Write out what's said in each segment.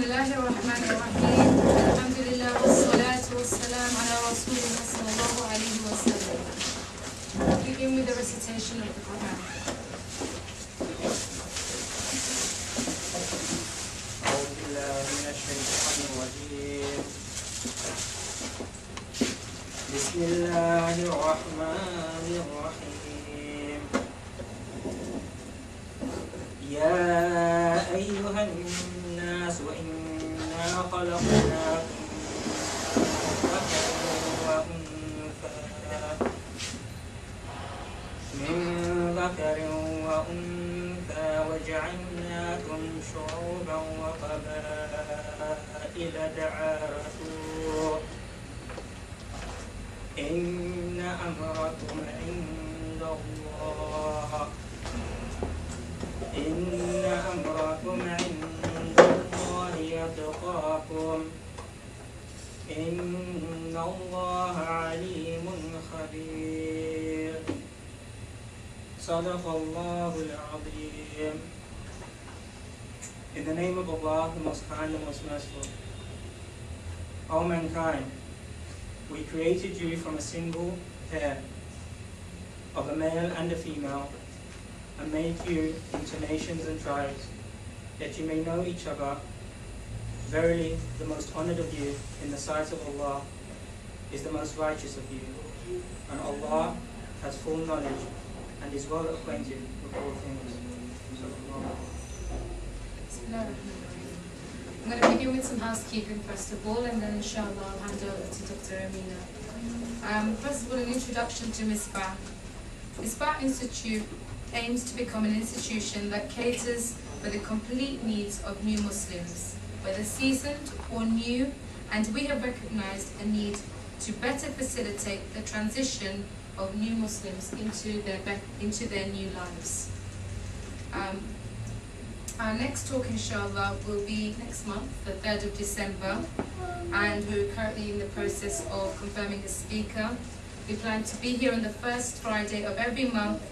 الله الرحمن الرحيم. الحمد لله والصلاة والسلام على رسول الله صلى الله عليه وسلم. Begin with the recitation of the Quran. أعوذ بالله من الشيطان الرجيم. بسم الله الرحمن الرحيم. يا أيها الناس إنا خلقناكم من ذكر وأنثى وجعلناكم شعوبا وقبائل تعارفوا إن أمركم عند الله يتقاكم إن الله عليم خبير. صدق الله العظيم. In the name of Allah, the most kind and most merciful. O mankind, we created you from a single pair of a male and a female, and made you into nations and tribes, that you may know each other. Verily, the most honored of you in the sight of Allah is the most righteous of you, and Allah has full knowledge and is well acquainted with all things. I'm going to begin with some housekeeping first of all, and then inshallah I'll hand over to Dr. Amina. First of all, an introduction to Misbah. Misbah Institute aims to become an institution that caters for the complete needs of new Muslims, whether seasoned or new, and we have recognized a need to better facilitate the transition of new Muslims into their new lives. Our next talk, inshallah, will be next month, the 3rd of December, and we're currently in the process of confirming the speaker. We plan to be here on the first Friday of every month,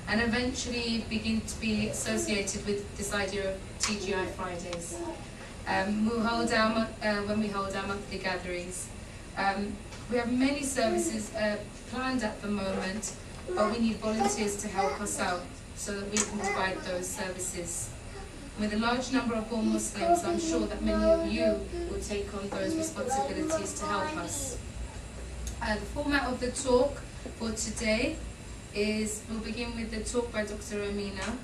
and eventually begin to be associated with this idea of TGI Fridays. When we hold our monthly gatherings. We have many services planned at the moment, but we need volunteers to help us out so that we can provide those services. With a large number of born Muslims, I'm sure that many of you will take on those responsibilities to help us. The format of the talk for today is, we'll begin with the talk by Dr. Amina,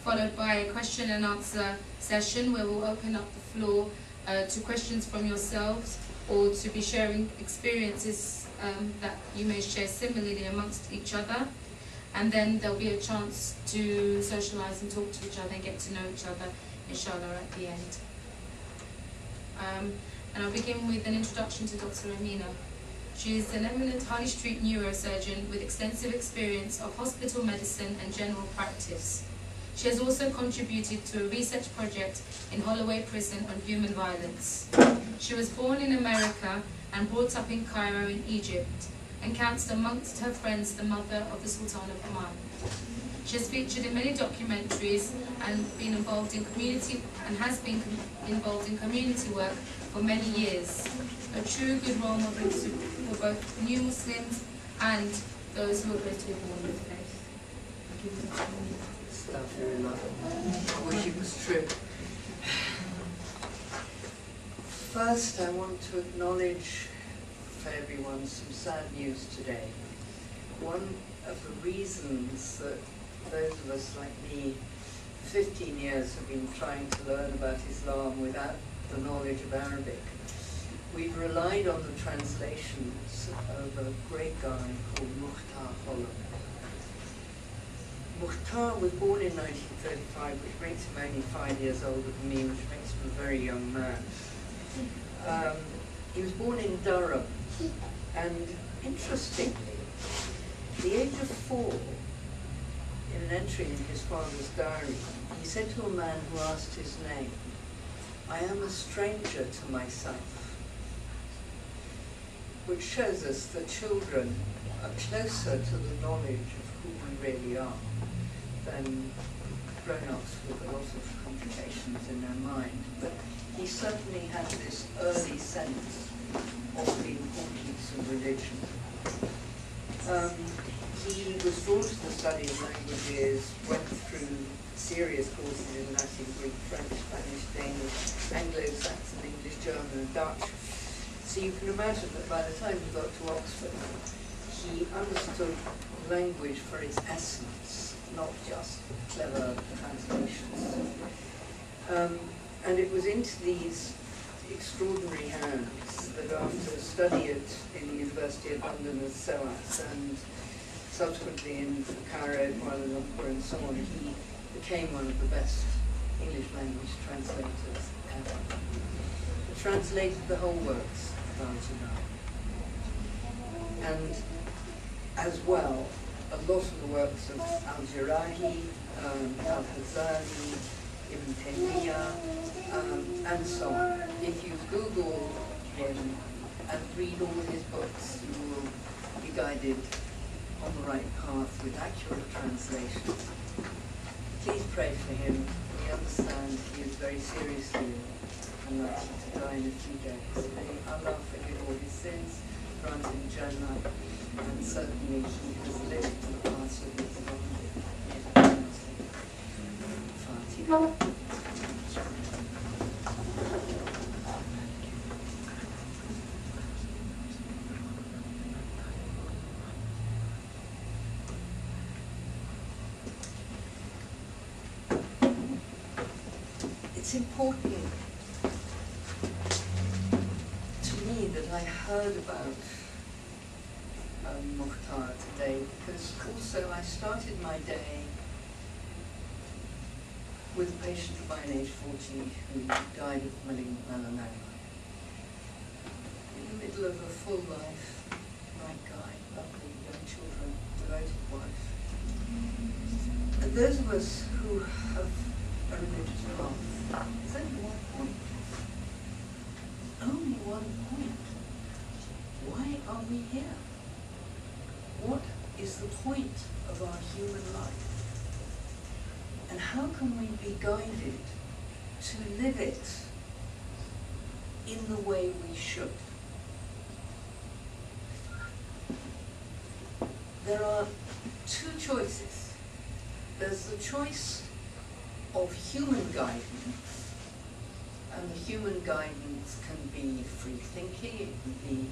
followed by a question and answer session where we'll open up the floor to questions from yourselves, or to be sharing experiences that you may share similarly amongst each other. And then there'll be a chance to socialize and talk to each other and get to know each other, inshallah, at the end. And I'll begin with an introduction to Dr. Amina. She is an eminent High Street neurosurgeon with extensive experience of hospital medicine and general practice. She has also contributed to a research project in Holloway Prison on human violence. She was born in America and brought up in Cairo in Egypt, and counts amongst her friends the mother of the Sultan of Oman. She has featured in many documentaries and been involved in community work for many years. A true good role model for both new Muslims and those who are going to be born with faith. I wish it was true. First, I want to acknowledge for everyone some sad news today. One of the reasons that those of us like me, 15 years, have been trying to learn about Islam without the knowledge of Arabic, we've relied on the translations of a great guy called Mukhtar Holland. Mukhtar was born in 1935, which makes him only 5 years older than me, which makes him a very young man. He was born in Durham, and interestingly, at the age of 4, in an entry in his father's diary, he said to a man who asked his name, "I am a stranger to myself," which shows us that children are closer to the knowledge of who we really are than grown-ups with a lot of complications in their mind, but he certainly had this early sense of the importance of religion. He was drawn to the study of languages, went through serious courses in Latin, Greek, French, Spanish, Danish, Anglo-Saxon, English, German, and Dutch. So you can imagine that by the time he got to Oxford, he understood language for its essence, not just clever translations. And it was into these extraordinary hands that after a study in the University of London as SOAS and subsequently in Cairo, Kuala Lumpur and so on, he became one of the best English language translators ever. He translated the whole works of Amina. And as well, a lot of the works of Al-Jirahi, Al-Hazali, Ibn Taymiyyah, and so on. If you Google him and read all his books, you will be guided on the right path with accurate translations. Please pray for him. We understand he is very seriously ill and likely to die in a few days. May Allah forgive all his sins, grant him Jannah, and certainly he has lived the paths of Islam. Fatiha. It's important to me that I heard about Mukhtar today, because also I started my day with a patient of mine, age 40, who died of malignant melanoma. In the middle of a full life, bright guy, lovely young children, devoted wife. And those of us who have a religious path, there's only one point. Only one point. Why are we here? What is the point of our human life? And how can we be guided to live it in the way we should? There are two choices. There's the choice of human guidance, and the human guidance can be free thinking, it can be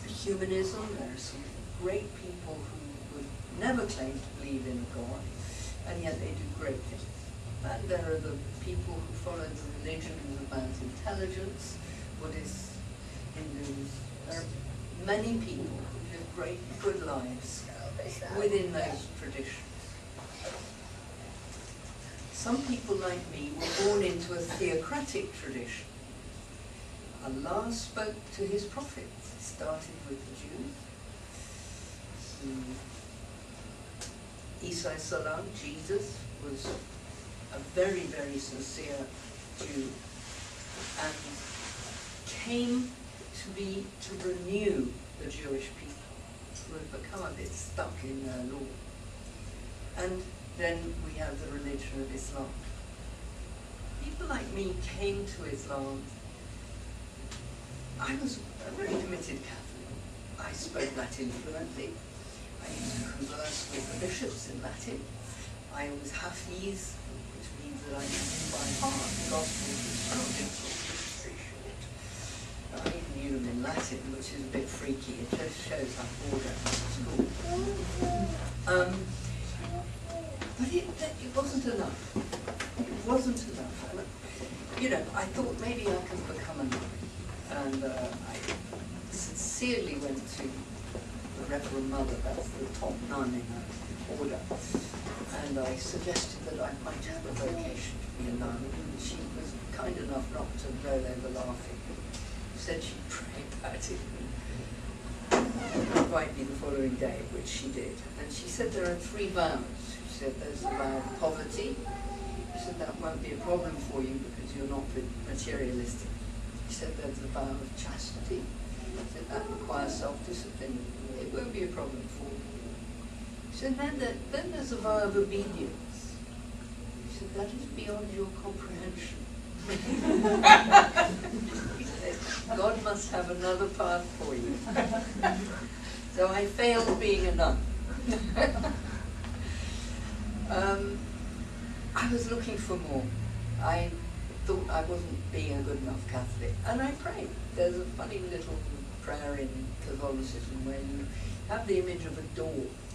humanism. There are some great people who would never claim to believe in a God, and yet they do great things. And there are the people who follow the religions about intelligence, Buddhists, Hindus. There are many people who live great, good lives within those traditions. Some people like me were born into a theocratic tradition. Allah spoke to his prophets. It started with the Jews. Isa salam, Jesus, was a very, very sincere Jew and came to renew the Jewish people who had become a bit stuck in their law. And then we have the religion of Islam. People like me came to Islam. I was a very committed Catholic. I spoke Latin fluently. I used to converse with the bishops in Latin. I was Hafiz, which means that I knew by heart the Gospels, which are very short. I even knew them in Latin, which is a bit freaky. It just shows how bored I was at school. But it wasn't enough. It wasn't enough. And, I thought maybe I can become a nun. And I sincerely went to the Reverend Mother, that's the top nun in her order, and I suggested that I might have a vocation to be a nun. And she was kind enough not to roll over laughing. She said she'd pray about it and invite me the following day, which she did. And she said there are 3 vows. She said there's the vow of poverty. She said that won't be a problem for you because you're not materialistic. She said there's the vow of chastity. She said that requires self-discipline. It won't be a problem for you. She said then there's a vow of obedience. said, that is beyond your comprehension. He said, God must have another path for you. So I failed being a nun. I was looking for more. I thought I wasn't being a good enough Catholic, and I prayed. There's a funny little prayer in Catholicism where you have the image of a door